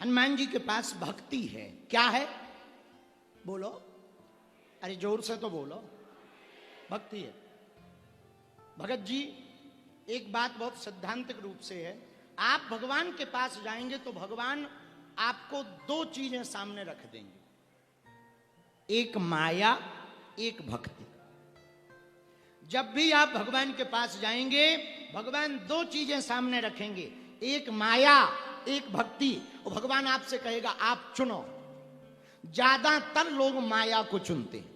हनुमान जी के पास भक्ति है। क्या है? बोलो, अरे जोर से तो बोलो। भक्ति है। भगत जी, एक बात बहुत सैद्धांतिक रूप से है, आप भगवान के पास जाएंगे तो भगवान आपको दो चीजें सामने रख देंगे, एक माया, एक भक्ति। जब भी आप भगवान के पास जाएंगे भगवान दो चीजें सामने रखेंगे, एक माया, एक भक्ति। और भगवान आपसे कहेगा आप चुनो। ज्यादातर लोग माया को चुनते हैं।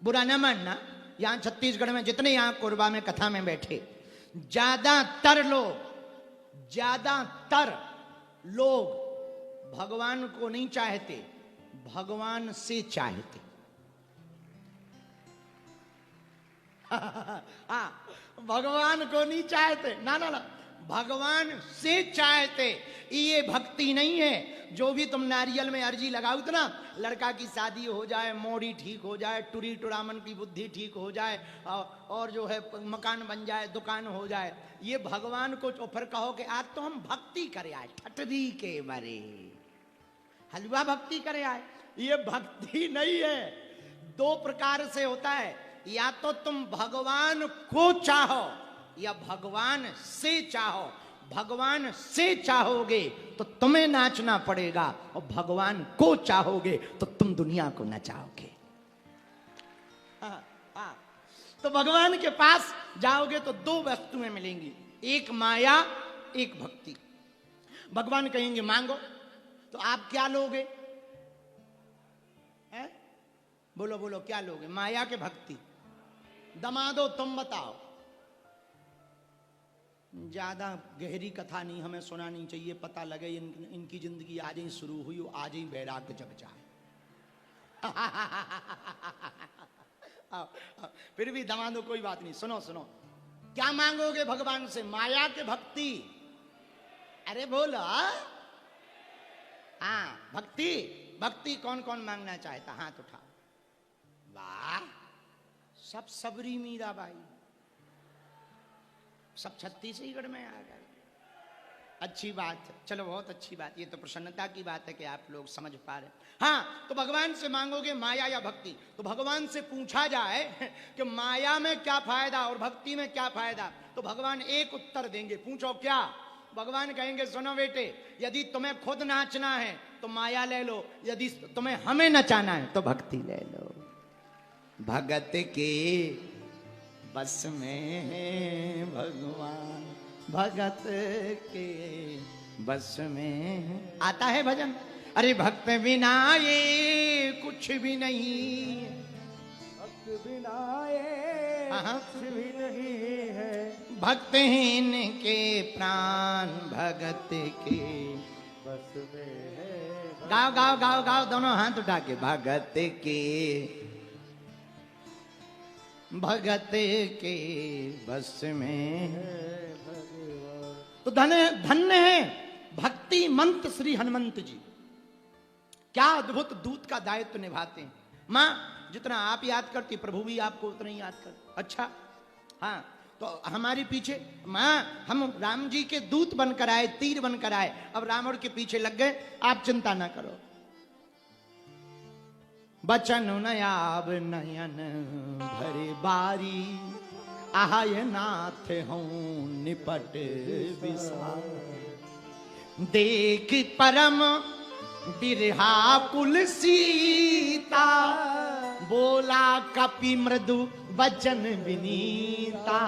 बुरा न मानना, यहां छत्तीसगढ़ में जितने यहां कोरबा में कथा में बैठे, ज्यादातर लोग भगवान को नहीं चाहते, भगवान से चाहते। हाँ, भगवान को नहीं चाहते, ना ना ना, भगवान से चाहते। ये भक्ति नहीं है। जो भी तुम नारियल में अर्जी लगाओ तो ना, लड़का की शादी हो जाए, मोड़ी ठीक हो जाए, टुरी टुरामन की बुद्धि ठीक हो जाए, और जो है मकान बन जाए, दुकान हो जाए, ये भगवान को तो फिर कहो कि आज तो हम भक्ति करे आए, ठटरी के मरे हलवा भक्ति करे आए। ये भक्ति नहीं है। दो प्रकार से होता है, या तो तुम भगवान को चाहो या भगवान से चाहो। भगवान से चाहोगे तो तुम्हें नाचना पड़ेगा, और भगवान को चाहोगे तो तुम दुनिया को नचाओगे। तो भगवान के पास जाओगे तो दो वस्तुएं मिलेंगी, एक माया, एक भक्ति। भगवान कहेंगे मांगो, तो आप क्या लोगे? है? बोलो बोलो, क्या लोगे? माया के भक्ति? दमादो तुम बताओ। ज्यादा गहरी कथा नहीं हमें सुनानी चाहिए, पता लगे इनकी जिंदगी आज ही शुरू हुई, आज ही वैराग्य जग जाए। फिर भी दमादो कोई बात नहीं, सुनो सुनो। क्या मांगोगे भगवान से? माया के भक्ति? अरे बोलो। हाँ, भक्ति। भक्ति कौन कौन मांगना चाहता? हाथ उठाओ। वाह, सब सबरी मीराबाई, सब छत्तीसगढ़ में आ गए। अच्छी बात है, चलो बहुत अच्छी बात। ये तो प्रसन्नता की बात है कि आप लोग समझ पा रहे। हाँ, तो भगवान से मांगोगे माया या भक्ति। तो भगवान से पूछा जाए कि माया में क्या फायदा और भक्ति में क्या फायदा, तो भगवान एक उत्तर देंगे। पूछो क्या? भगवान कहेंगे सुनो बेटे, यदि तुम्हें खुद नाचना है तो माया ले लो, यदि तुम्हें हमें नचाना है तो भक्ति ले लो। भगत के बस में है भगवान, भगत के बस में। आता है भजन, अरे भक्त बिना ये कुछ भी नहीं, भक्त बिना ये कुछ भी नहीं है, भक्तहीन के प्राण भगत के बस में है। गाओ गाओ गाओ गाओ, दोनों हाथ उठा के। भगत के, भगत के बस में है भगवान। तो धन्य है भक्ति मंत्र श्री हनुमंत जी। क्या अद्भुत दूत का दायित्व निभाते हैं। मां, जितना आप याद करती प्रभु भी आपको उतना ही याद कर। अच्छा, हाँ, तो हमारे पीछे मां, हम राम जी के दूत बनकर आए, तीर बनकर आए, अब रावण के पीछे लग गए। आप चिंता ना करो। बचन नयाब नयन भरे बारी, आय नाथ हूं निपट विसार। देख परम बिरहा कुल सीता, बोला कपि मृदु वचन विनीता,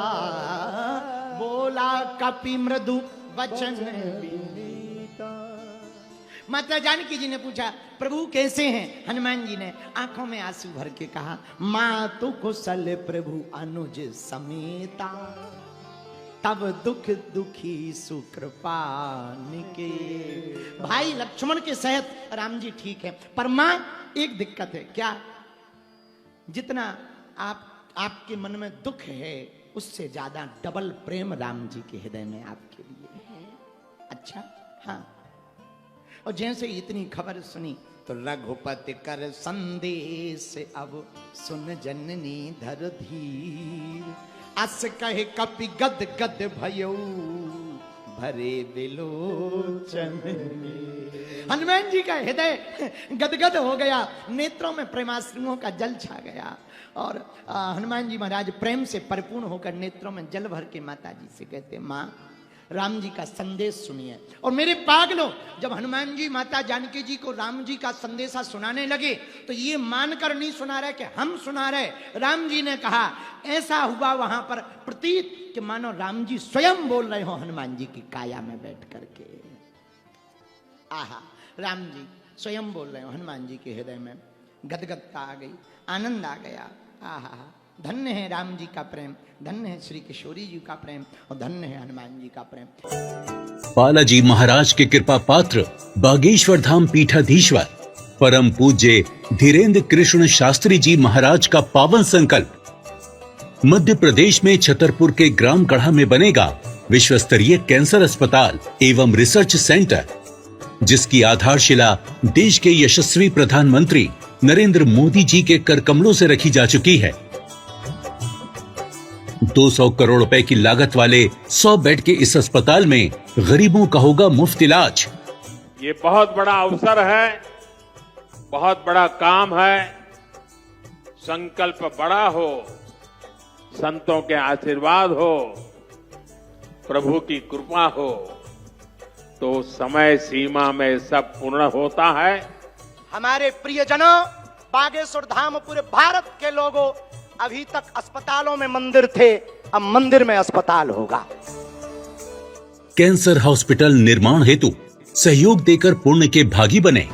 बोला कपि मृदु वचन विनीता। माता जानकी जी ने पूछा प्रभु कैसे हैं? हनुमान जी ने आंखों में आंसू भर के कहा मातु कुशल प्रभु अनुज समेता, तब दुख दुखी सुकृपा निके। भाई लक्ष्मण के सहित राम जी ठीक है, पर मां एक दिक्कत है। क्या? जितना आपके मन में दुख है उससे ज्यादा डबल प्रेम राम जी के हृदय में आपके लिए है। अच्छा, हाँ। और जैसे इतनी खबर सुनी तो रघुपति कर संदेश, अब सुन जननी धर धीर। अस कहे कपि गद गद भयो, भरे बिलोचन में। हनुमान जी का हृदय गदगद हो गया, नेत्रों में प्रेमाश्रुओं का जल छा गया और हनुमान जी महाराज प्रेम से परिपूर्ण होकर नेत्रों में जल भर के माता जी से कहते, माँ राम जी का संदेश सुनिए। और मेरे पागलों, जब हनुमान जी माता जानकी जी को राम जी का संदेशा सुनाने लगे तो ये मानकर नहीं सुना रहे कि हम सुना रहे। राम जी ने कहा, ऐसा हुआ वहां पर प्रतीत कि मानो राम जी स्वयं बोल रहे हो हनुमान जी की काया में बैठ करके। आहा, राम जी स्वयं बोल रहे हो हनुमान जी के हृदय में, गदगदता आ गई, आनंद आ गया। आहा, धन्य है राम जी का प्रेम, धन्य है श्री किशोरी जी का प्रेम और धन्य है हनुमान जी का प्रेम। बालाजी महाराज के कृपा पात्र बागेश्वर धाम पीठाधीश्वर परम पूज्य धीरेन्द्र कृष्ण शास्त्री जी महाराज का पावन संकल्प। मध्य प्रदेश में छतरपुर के ग्राम गढ़ा में बनेगा विश्व स्तरीय कैंसर अस्पताल एवं रिसर्च सेंटर, जिसकी आधारशिला देश के यशस्वी प्रधानमंत्री नरेंद्र मोदी जी के कर कमलों से रखी जा चुकी है। 200 करोड़ रुपए की लागत वाले 100 बेड के इस अस्पताल में गरीबों का होगा मुफ्त इलाज। ये बहुत बड़ा अवसर है, बहुत बड़ा काम है। संकल्प बड़ा हो, संतों के आशीर्वाद हो, प्रभु की कृपा हो तो समय सीमा में सब पूर्ण होता है। हमारे प्रियजनों, बागेश्वर धाम पूरे भारत के लोगों, अभी तक अस्पतालों में मंदिर थे, अब मंदिर में अस्पताल होगा। कैंसर हॉस्पिटल निर्माण हेतु सहयोग देकर पुण्य के भागी बने।